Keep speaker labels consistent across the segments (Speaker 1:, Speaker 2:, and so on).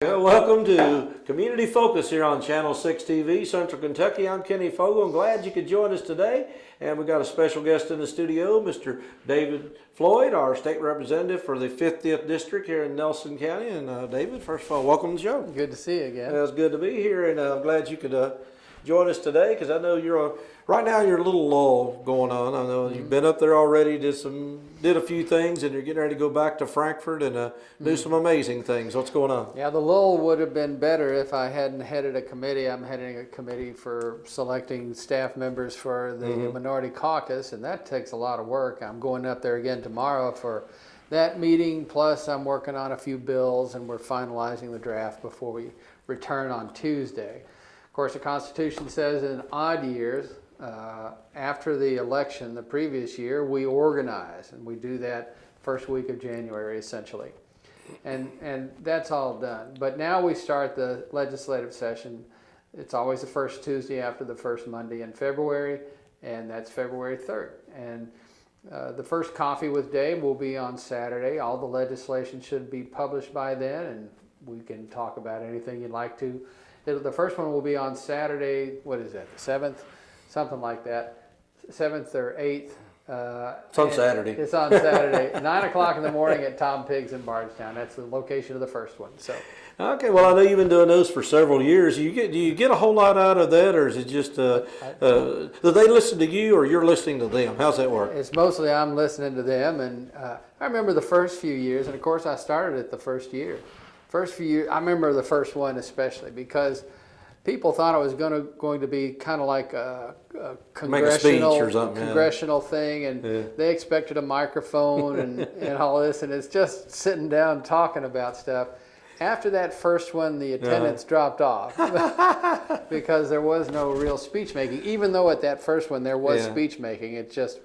Speaker 1: Well, welcome to Community Focus here on Channel 6 TV, Central Kentucky. I'm Kenny Fogle. I'm glad you could join us today. And we've got a special guest in the studio, Mr. David Floyd, our state representative for the 50th District here in Nelson County. And David, first of all, welcome to the show.
Speaker 2: Good to see you again.
Speaker 1: It's good to be here, and I'm glad you could join us today because I know right now you're a little lull going on. I know you've been up there already, did a few things, and you're getting ready to go back to Frankfurt and do some amazing things. What's going on?
Speaker 2: Yeah, the lull would have been better if I hadn't headed a committee. I'm heading a committee for selecting staff members for the Minority Caucus, and that takes a lot of work. I'm going up there again tomorrow for that meeting, plus I'm working on a few bills, and we're finalizing the draft before we return on Tuesday. Of course, the Constitution says in odd years, after the election the previous year, we organize, and we do that first week of January essentially. And that's all done. But now we start the legislative session. It's always the first Tuesday after the first Monday in February, and that's February 3rd. And the first Coffee with Dave will be on Saturday. All the legislation should be published by then, and we can talk about anything you'd like to. The first one will be on Saturday, what is that, the 7th? Something like that, 7th or 8th.
Speaker 1: It's on Saturday.
Speaker 2: It's on Saturday, 9 o'clock in the morning at Tom Pigs in Bardstown. That's the location of the first one. So.
Speaker 1: Okay, well, I know you've been doing those for several years. Do you get a whole lot out of that, or is it just, do they listen to you or you're listening to them? How's that work?
Speaker 2: It's mostly I'm listening to them, and I remember the first few years, and of course I started it the first year. First few years, I remember the first one especially because people thought it was going to be kind of like a congressional thing, and they expected a microphone and all this, and it's just sitting down talking about stuff. After that first one, the attendance dropped off because there was no real speech making, even though at that first one there was speech making. It just...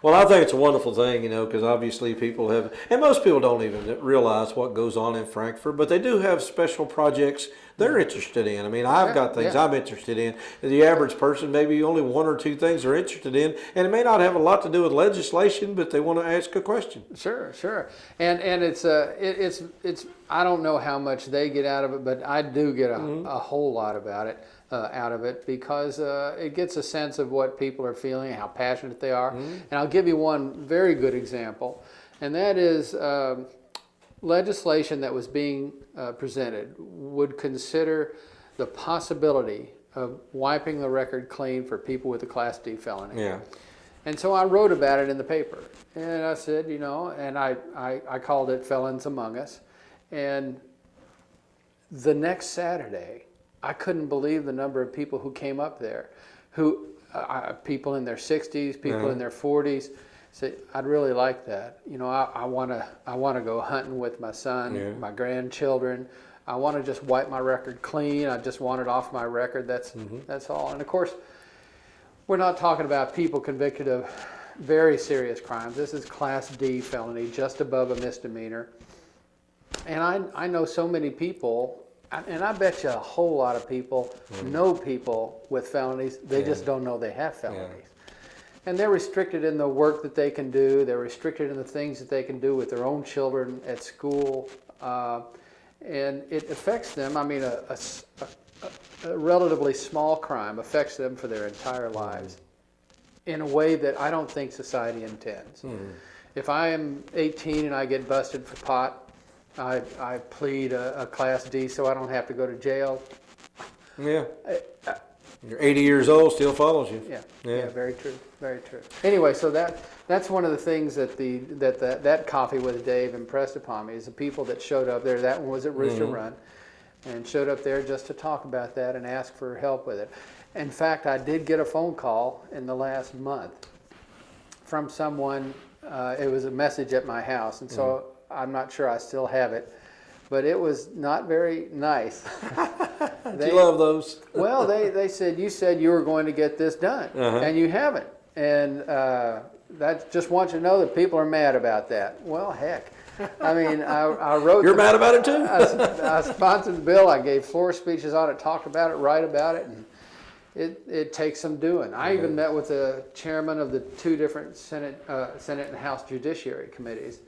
Speaker 1: Well, I think it's a wonderful thing, because obviously people have, and most people don't even realize what goes on in Frankfurt, but they do have special projects they're interested in. I mean, I've got things I'm interested in. The average person, maybe only one or two things they're interested in, and it may not have a lot to do with legislation, but they want to ask a question.
Speaker 2: Sure. And it's I don't know how much they get out of it, but I do get a whole lot out of it because it gets a sense of what people are feeling, how passionate they are. And I'll give you one very good example, and that is legislation that was being presented would consider the possibility of wiping the record clean for people with a Class D felony.
Speaker 1: Yeah.
Speaker 2: And so I wrote about it in the paper, and I said, and I called it Felons Among Us. And the next Saturday, I couldn't believe the number of people who came up there, people in their 60s, people in their 40s, said, I'd really like that. I want to go hunting with my son, my grandchildren. I want to just wipe my record clean. I just want it off my record. That's all. And of course, we're not talking about people convicted of very serious crimes. This is Class D felony, just above a misdemeanor. And I know so many people, and I bet you a whole lot of people know people with felonies. They just don't know they have felonies. And they're restricted in the work that they can do. They're restricted in the things that they can do with their own children at school. And it affects them. I mean, a relatively small crime affects them for their entire lives in a way that I don't think society intends. If I am 18 and I get busted for pot, I plead a Class D so I don't have to go to jail.
Speaker 1: Yeah. You're 80 years old, still follows you.
Speaker 2: Yeah, very true, very true. Anyway, so that's one of the things that Coffee with Dave impressed upon me is the people that showed up there. That one was at Rooster Run, and showed up there just to talk about that and ask for help with it. In fact, I did get a phone call in the last month from someone. It was a message at my house, and so I'm not sure I still have it. But it was not very nice.
Speaker 1: You love those?
Speaker 2: Well, they said, you said you were going to get this done, and you haven't. And that just wants you to know that people are mad about that. Well, heck. I mean, I wrote...
Speaker 1: You're mad about it, too?
Speaker 2: I sponsored the bill. I gave floor speeches on it, talked about it, write about it, and it takes some doing. I even met with the chairman of the two different Senate and House Judiciary Committees.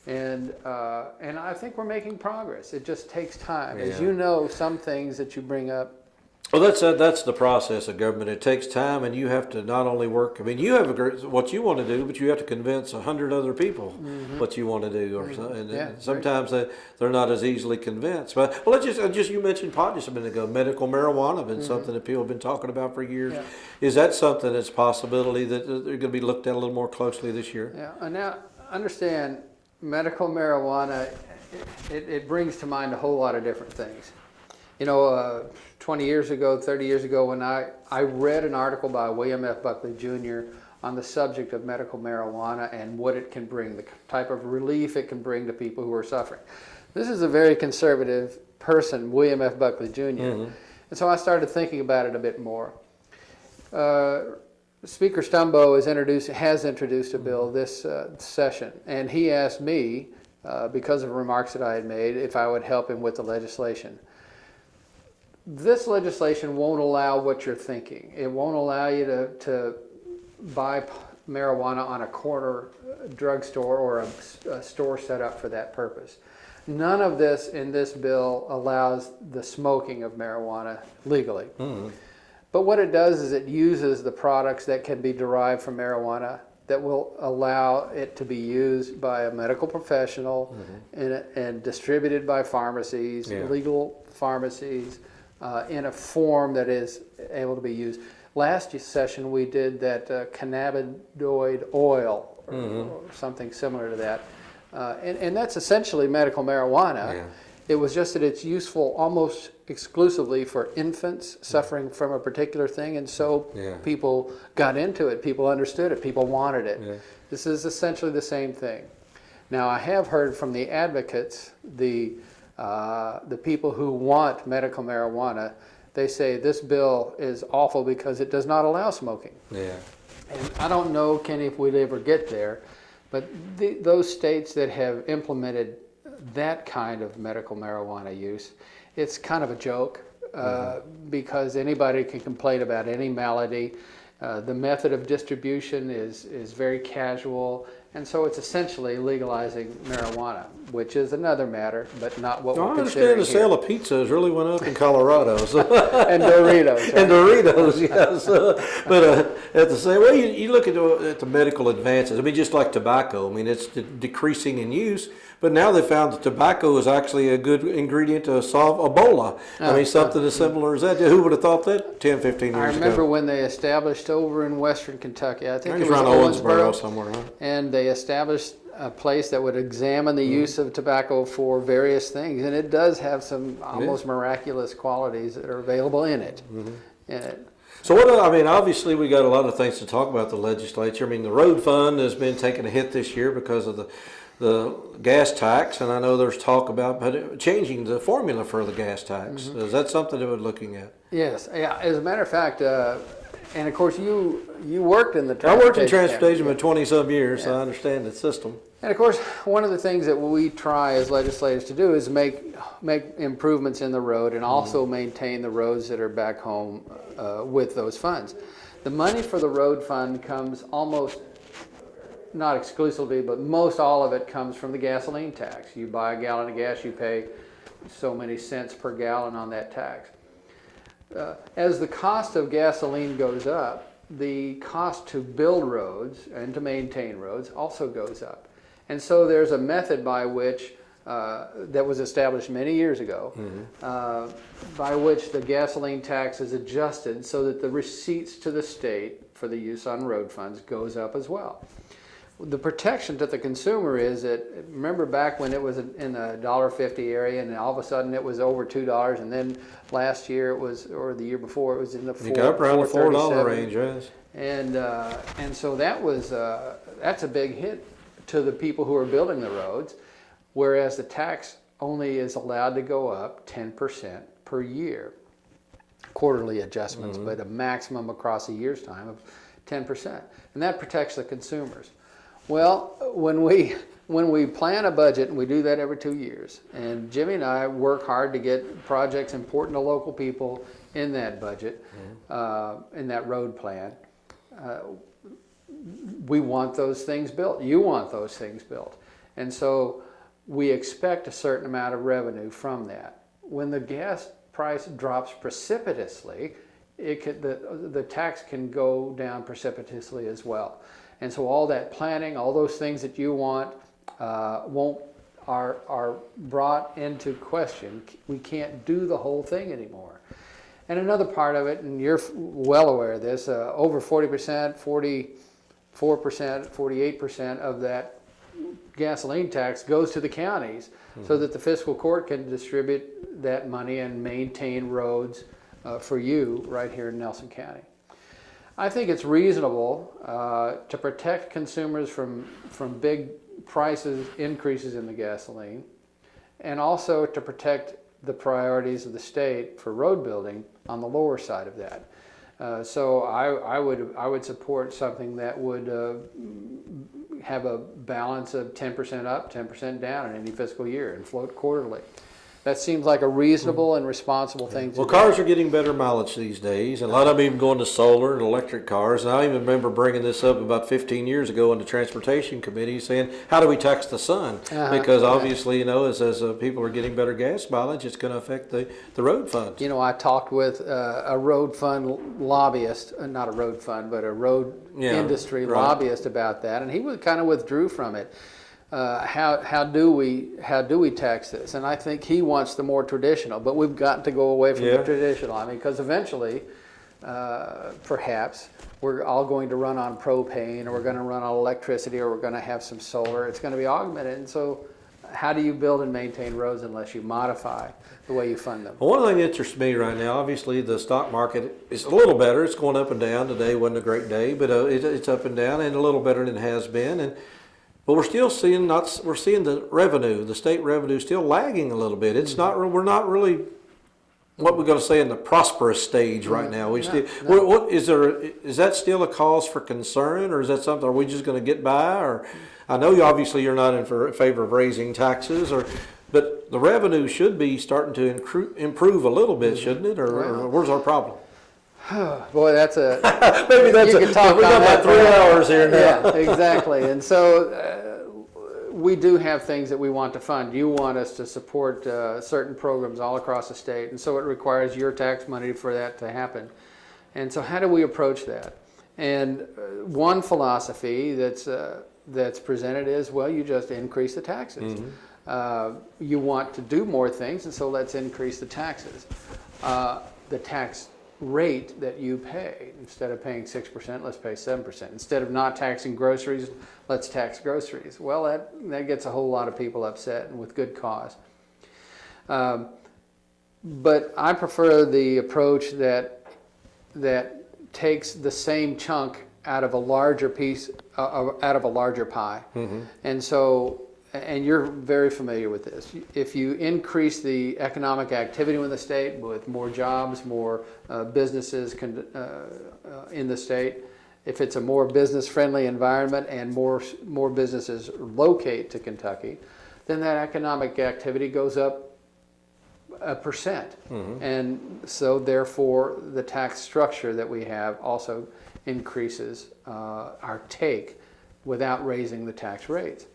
Speaker 2: And I think we're making progress. It just takes time. As
Speaker 1: Yeah.
Speaker 2: you know, some things that you bring up.
Speaker 1: Well, that's the process of government. It takes time, and you have to not only work. I mean, you have what you want to do, but you have to convince 100 other people what you want to do, or so. And
Speaker 2: Yeah,
Speaker 1: sometimes they're not as easily convinced. But well, let's just you mentioned pot just a minute ago. Medical marijuana has been something that people have been talking about for years.
Speaker 2: Yeah.
Speaker 1: Is that something that's a possibility that they're going to be looked at a little more closely this year?
Speaker 2: Yeah, and now understand medical marijuana, it brings to mind a whole lot of different things. You know, 20 years ago, 30 years ago, when I read an article by William F. Buckley Jr. on the subject of medical marijuana and what it can bring, the type of relief it can bring to people who are suffering. This is a very conservative person, William F. Buckley Jr. And so I started thinking about it a bit more. Speaker Stumbo has introduced a bill this session, and he asked me, because of remarks that I had made, if I would help him with the legislation. This legislation won't allow what you're thinking. It won't allow you to buy marijuana on a corner drugstore or a store set up for that purpose. None of this in this bill allows the smoking of marijuana legally. But what it does is it uses the products that can be derived from marijuana that will allow it to be used by a medical professional and distributed by pharmacies, legal pharmacies, in a form that is able to be used. Last session we did that cannabinoid oil or something similar to that. And that's essentially medical marijuana.
Speaker 1: Yeah.
Speaker 2: It was just that it's useful almost exclusively for infants suffering from a particular thing, and so people got into it, people understood it, people wanted it.
Speaker 1: Yeah.
Speaker 2: This is essentially the same thing. Now, I have heard from the advocates, the people who want medical marijuana, they say this bill is awful because it does not allow smoking.
Speaker 1: Yeah.
Speaker 2: And I don't know, Kenny, if we'd ever get there, but those states that have implemented that kind of medical marijuana use, it's kind of a joke because anybody can complain about any malady. The method of distribution is very casual, and so it's essentially legalizing marijuana, which is another matter, but not what
Speaker 1: Well,
Speaker 2: we're
Speaker 1: I
Speaker 2: considering
Speaker 1: understand the
Speaker 2: here.
Speaker 1: sale of pizzas really went up in Colorado. So.
Speaker 2: And Doritos. Right?
Speaker 1: And Doritos, yes. But at the same way, you look at the medical advances. I mean, just like tobacco. I mean, it's decreasing in use, but now they found that tobacco is actually a good ingredient to solve Ebola. I mean, something as similar as that. Who would have thought that 10, 15 years ago?
Speaker 2: I remember when they established over in western Kentucky, I think it was
Speaker 1: around
Speaker 2: Owensboro,
Speaker 1: somewhere, huh?
Speaker 2: and they established a place that would examine the use of tobacco for various things, and it does have some almost miraculous qualities that are available in it.
Speaker 1: So what? I mean, obviously we got a lot of things to talk about the legislature. I mean, the road fund has been taking a hit this year because of the gas tax, and I know there's talk about changing the formula for the gas tax. Is that something that we're looking at?
Speaker 2: Yes, yeah. As a matter of fact, and of course you worked in the
Speaker 1: I worked in
Speaker 2: transportation
Speaker 1: transportation for 20-some years, so I understand the system.
Speaker 2: And of course, one of the things that we try as legislators to do is make improvements in the road and also maintain the roads that are back home with those funds. The money for the road fund comes almost, not exclusively, but most all of it comes from the gasoline tax. You buy a gallon of gas, you pay so many cents per gallon on that tax. As the cost of gasoline goes up, the cost to build roads and to maintain roads also goes up. And so there's a method by which, that was established many years ago, by which the gasoline tax is adjusted so that the receipts to the state for the use on road funds goes up as well. The protection to the consumer is that, remember back when it was in the $1.50 area and all of a sudden it was over $2, and then last year it was, or the year before, it was in the
Speaker 1: You got up around the $4 range, yes.
Speaker 2: And so that's a big hit to the people who are building the roads, whereas the tax only is allowed to go up 10% per year. Quarterly adjustments, but a maximum across a year's time of 10%. And that protects the consumers. Well, when we plan a budget, and we do that every 2 years, and Jimmy and I work hard to get projects important to local people in that budget, in that road plan, we want those things built. You want those things built. And so we expect a certain amount of revenue from that. When the gas price drops precipitously, the tax can go down precipitously as well. And so all that planning, all those things that you want are brought into question. We can't do the whole thing anymore. And another part of it, and you're well aware of this, over 40%, 44%, 48% of that gasoline tax goes to the counties so that the fiscal court can distribute that money and maintain roads for you right here in Nelson County. I think it's reasonable to protect consumers from big prices increases in the gasoline, and also to protect the priorities of the state for road building on the lower side of that. So I would support something that would have a balance of 10% up, 10% down in any fiscal year and float quarterly. That seems like a reasonable and responsible thing to do.
Speaker 1: Well, cars are getting better mileage these days, and a lot of them even going to solar and electric cars. And I even remember bringing this up about 15 years ago in the Transportation Committee, saying, how do we tax the sun? Because obviously, you know, as people are getting better gas mileage, it's going to affect the road funds.
Speaker 2: You know, I talked with a road fund lobbyist, not a road fund, but a road industry lobbyist about that, and he kind of withdrew from it. How do we tax this? And I think he wants the more traditional, but we've got to go away from the traditional. I mean, because eventually, perhaps we're all going to run on propane, or we're going to run on electricity, or we're going to have some solar. It's going to be augmented, and so how do you build and maintain roads unless you modify the way you fund them?
Speaker 1: Well, one thing that interests me right now, obviously, the stock market is a little better. It's going up and down. Today wasn't a great day, but it's up and down, and a little better than it has been. But we're still seeing the revenue, the state revenue, still lagging a little bit. It's not. We're not really what we're going to say in the prosperous stage right now. What is there? Is that still a cause for concern, or is that something? Are we just going to get by? Or I know you're not in favor of raising taxes, but the revenue should be starting to improve a little bit, shouldn't it? Or where's our problem?
Speaker 2: Boy, that's
Speaker 1: maybe that's
Speaker 2: you could talk
Speaker 1: we got about 3 hours here now.
Speaker 2: Yeah, exactly. And so we do have things that we want to fund. You want us to support certain programs all across the state, and so it requires your tax money for that to happen. And so how do we approach that? And one philosophy that's presented is, well, you just increase the taxes. You want to do more things, and so let's increase the taxes. The tax rate that you pay. Instead of paying 6%, let's pay 7%. Instead of not taxing groceries, let's tax groceries. Well, that gets a whole lot of people upset, and with good cause. But I prefer the approach that takes the same chunk out of a larger piece, out of a larger pie. And so, and you're very familiar with this. If you increase the economic activity in the state with more jobs, more businesses in the state, if it's a more business-friendly environment and more businesses locate to Kentucky, then that economic activity goes up 1%. And so therefore the tax structure that we have also increases our take without raising the tax rates.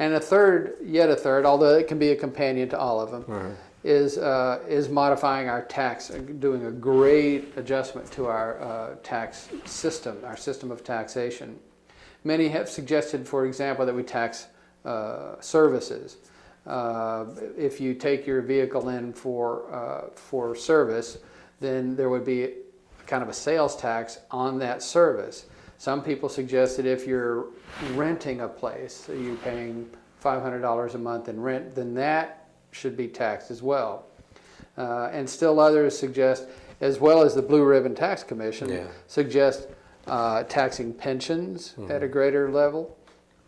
Speaker 2: And yet a third, although it can be a companion to all of them, is modifying our tax, doing a great adjustment to our tax system, our system of taxation. Many have suggested, for example, that we tax services. If you take your vehicle in for service, then there would be kind of a sales tax on that service. Some people suggest that if you're renting a place, so you're paying $500 a month in rent, then that should be taxed as well. And still others suggest, as well as the Blue Ribbon Tax Commission, suggest taxing pensions at a greater level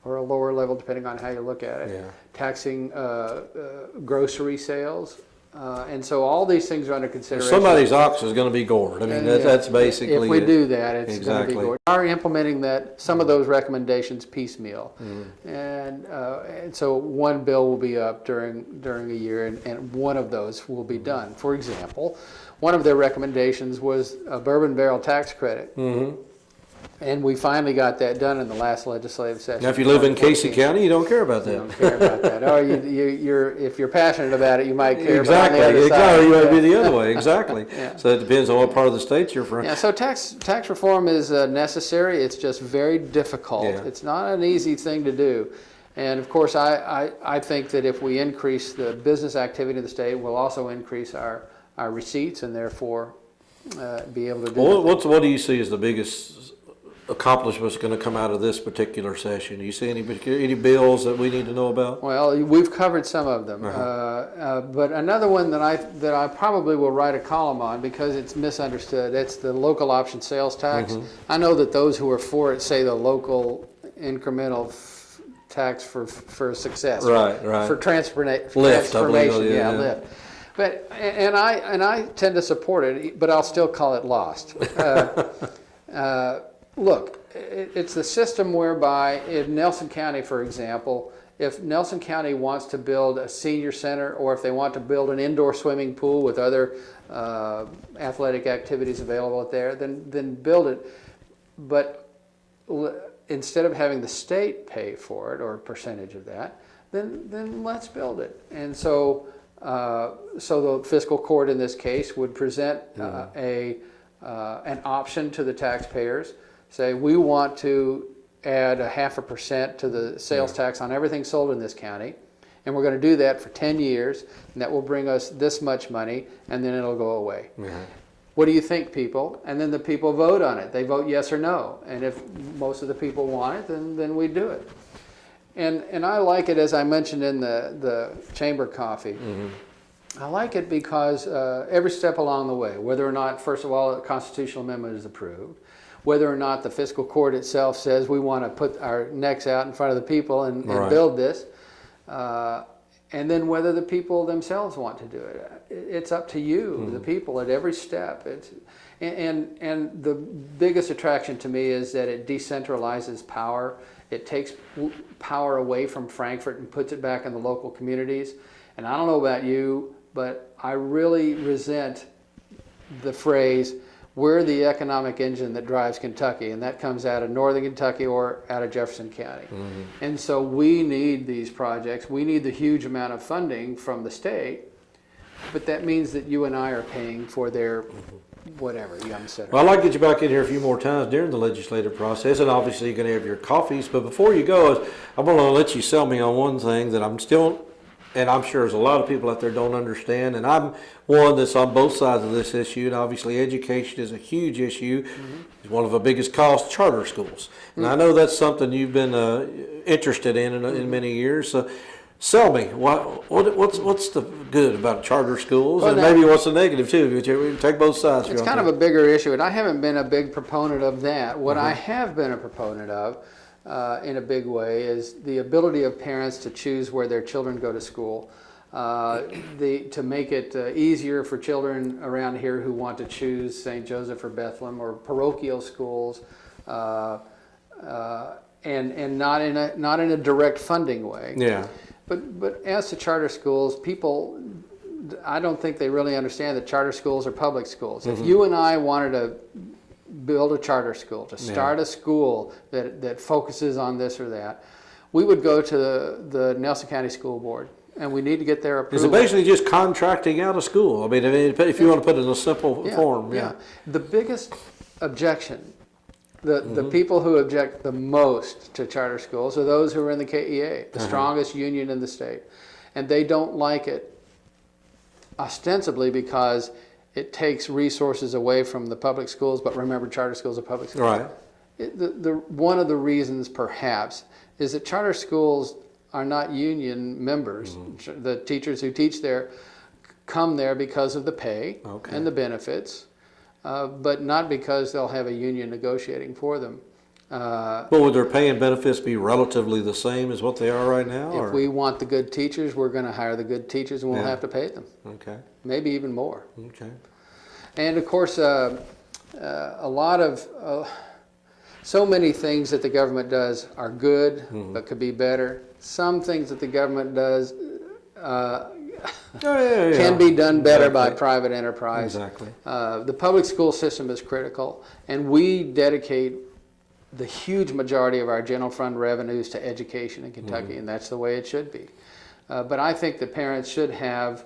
Speaker 2: or a lower level, depending on how you look at it. Taxing grocery sales. And so all these things are under consideration.
Speaker 1: Somebody's ox is going to be gored. I mean, that's basically
Speaker 2: if we do that, it's going to be gored. We are implementing some of those recommendations piecemeal. And so one bill will be up during a year, and one of those will be done. For example, one of their recommendations was a bourbon barrel tax credit. And we finally got that done in the last legislative session.
Speaker 1: Now, if you live in Casey County, you don't care about
Speaker 2: You
Speaker 1: that.
Speaker 2: don't care about that. Or if you're passionate about it, you might care
Speaker 1: Exactly.
Speaker 2: about the other side.
Speaker 1: You might be the other way. Exactly.
Speaker 2: Yeah.
Speaker 1: So it depends on what part of the state you're from.
Speaker 2: Yeah, so tax reform is necessary. It's just very difficult.
Speaker 1: Yeah.
Speaker 2: It's not an easy thing to do. And of course, I think that if we increase the business activity in the state, we'll also increase our receipts and therefore be able to do
Speaker 1: Well, what do you see as the biggest accomplishments going to come out of this particular session? Do you see any bills that we need to know about?
Speaker 2: Well, we've covered some of them, but another one that I probably will write a column on because it's misunderstood. It's the local option sales tax. I know that those who are for it say the local incremental tax for success,
Speaker 1: Right.
Speaker 2: for
Speaker 1: Lift,
Speaker 2: transformation,
Speaker 1: yeah.
Speaker 2: lift. But and I tend to support it, but I'll still call it lost. Look, it's the system whereby in Nelson County, for example, if Nelson County wants to build a senior center or if they want to build an indoor swimming pool with other athletic activities available there, then build it. But instead of having the state pay for it or a percentage of that, then let's build it. And so the fiscal court in this case would present an option to the taxpayers. Say, we want to add 0.5% to the sales tax on everything sold in this county, and we're going to do that for 10 years, and that will bring us this much money, and then it'll go away. What do you think, people? And then the people vote on it. They vote yes or no, and if most of the people want it, then we do it. And I like it, as I mentioned in the chamber coffee. I like it because every step along the way, whether or not, first of all, a constitutional amendment is approved, whether or not the fiscal court itself says we want to put our necks out in front of the people and build this, and then whether the people themselves want to do it. It's up to you, the people, at every step. And the biggest attraction to me is that it decentralizes power. It takes power away from Frankfort and puts it back in the local communities. And I don't know about you, but I really resent the phrase, we're the economic engine that drives Kentucky, and that comes out of northern Kentucky or out of Jefferson County. And so we need these projects. We need the huge amount of funding from the state, but that means that you and I are paying for their whatever, you haven't said it.
Speaker 1: Well, I'd like to get you back in here a few more times during the legislative process, and obviously you're going to have your coffees, but before you go, I'm going to let you sell me on one thing that I'm still, and I'm sure there's a lot of people out there don't understand, and I'm one that's on both sides of this issue, and obviously education is a huge issue. It's one of the biggest costs, charter schools. And I know that's something you've been interested in many years. So sell me, what's the good about charter schools, and maybe what's the negative too? We can take both sides.
Speaker 2: It's kind of a bigger issue, and I haven't been a big proponent of that. What I have been a proponent of in a big way is the ability of parents to choose where their children go to school. To make it easier for children around here who want to choose St. Joseph or Bethlehem or parochial schools, and not in a direct funding way.
Speaker 1: Yeah.
Speaker 2: But as to charter schools, people, I don't think they really understand that charter schools are public schools. If you and I wanted to build a charter school, to start a school that focuses on this or that, we would go to the Nelson County School Board, and we need to get their approval.
Speaker 1: Is it basically just contracting out a school? I mean, if you want to put it in a simple form.
Speaker 2: Yeah. The biggest objection, the people who object the most to charter schools are those who are in the KEA, the strongest union in the state. And they don't like it ostensibly because it takes resources away from the public schools, but remember, charter schools are public schools.
Speaker 1: Right.
Speaker 2: One of the reasons, perhaps, is that charter schools are not union members. The teachers who teach there come there because of the pay and the benefits, but not because they'll have a union negotiating for them.
Speaker 1: Well, would their pay and benefits be relatively the same as what they are right now?
Speaker 2: If we want the good teachers, we're going to hire the good teachers, and we'll have to pay them.
Speaker 1: Okay.
Speaker 2: Maybe even more.
Speaker 1: Okay.
Speaker 2: And of course, a lot of so many things that the government does are good, but could be better. Some things that the government does can be done better by private enterprise.
Speaker 1: Exactly.
Speaker 2: The public school system is critical, and we dedicate the huge majority of our general fund revenues to education in Kentucky, and that's the way it should be. But I think that parents should have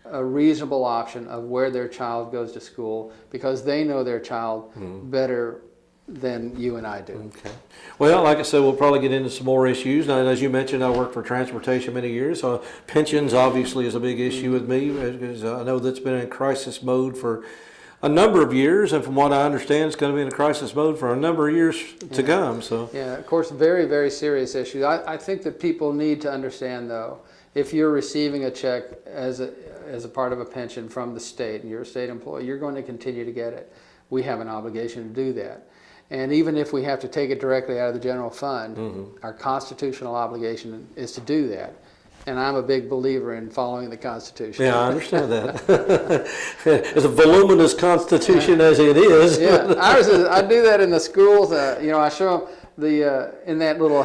Speaker 2: a reasonable option of where their child goes to school because they know their child better than you and I do.
Speaker 1: Okay. Well, like I said, we'll probably get into some more issues. Now, as you mentioned, I worked for transportation many years. So pensions obviously is a big issue with me because I know that's been in crisis mode for a number of years, and from what I understand, it's going to be in a crisis mode for a number of years to come. So
Speaker 2: yeah, of course, very, very serious issue. I think that people need to understand, though, if you're receiving a check as a part of a pension from the state and you're a state employee, you're going to continue to get it. We have an obligation to do that. And even if we have to take it directly out of the general fund, our constitutional obligation is to do that. And I'm a big believer in following the Constitution.
Speaker 1: yeah, I understand that. It's a voluminous Constitution as it is.
Speaker 2: Yeah, ours is. I do that in the schools. I show them in that little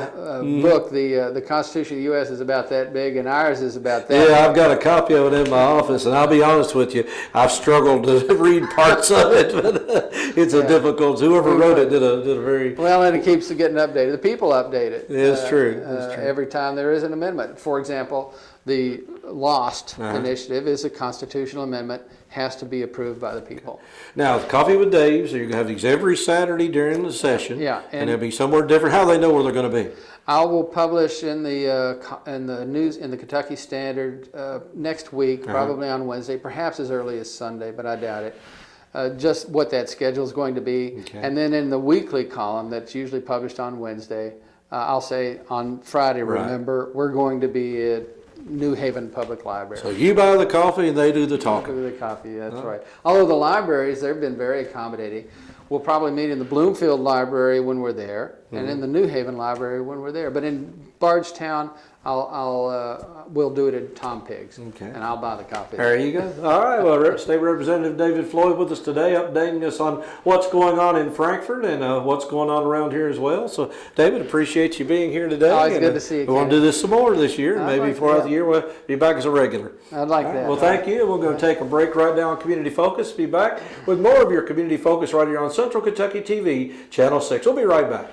Speaker 2: book. The Constitution of the U.S. is about that big, and ours is about that.
Speaker 1: Yeah, I've got a copy of it in my office, and I'll be honest with you, I've struggled to read parts of it, but it's a difficult. Whoever wrote it did a very
Speaker 2: well, and it keeps getting updated. The people update it.
Speaker 1: It's true. It's true.
Speaker 2: Every time there is an amendment. For example, the Lost initiative is a constitutional amendment, has to be approved by the people.
Speaker 1: Now, Coffee with Dave, so you're going to have these every Saturday during the session.
Speaker 2: Yeah,
Speaker 1: and they'll be somewhere different. How do they know where they're going to be?
Speaker 2: I will publish in the news in the Kentucky Standard next week, probably on Wednesday, perhaps as early as Sunday, but I doubt it. Just what that schedule is going to be. Okay. And then in the weekly column that's usually published on Wednesday, I'll say on Friday, remember, we're going to be at New Haven Public Library.
Speaker 1: So you buy the coffee and they do the talking.
Speaker 2: Do the coffee, that's right. Although the libraries, they've been very accommodating. We'll probably meet in the Bloomfield Library when we're there, and in the New Haven Library when we're there. But in Bardstown, we'll do it at Tom Pigg's, and I'll buy the coffee.
Speaker 1: There you go. All right. Well, State Representative David Floyd with us today, updating us on what's going on in Frankfort and what's going on around here as well. So, David, appreciate you being here today.
Speaker 2: Always good to see you.
Speaker 1: We want to do this some more this year. Maybe throughout the year we'll be back as a regular.
Speaker 2: I'd like that.
Speaker 1: Well, thank you. We're going to take a break right now on Community Focus. Be back with more of your Community Focus right here on Central Kentucky TV, Channel 6. We'll be right back.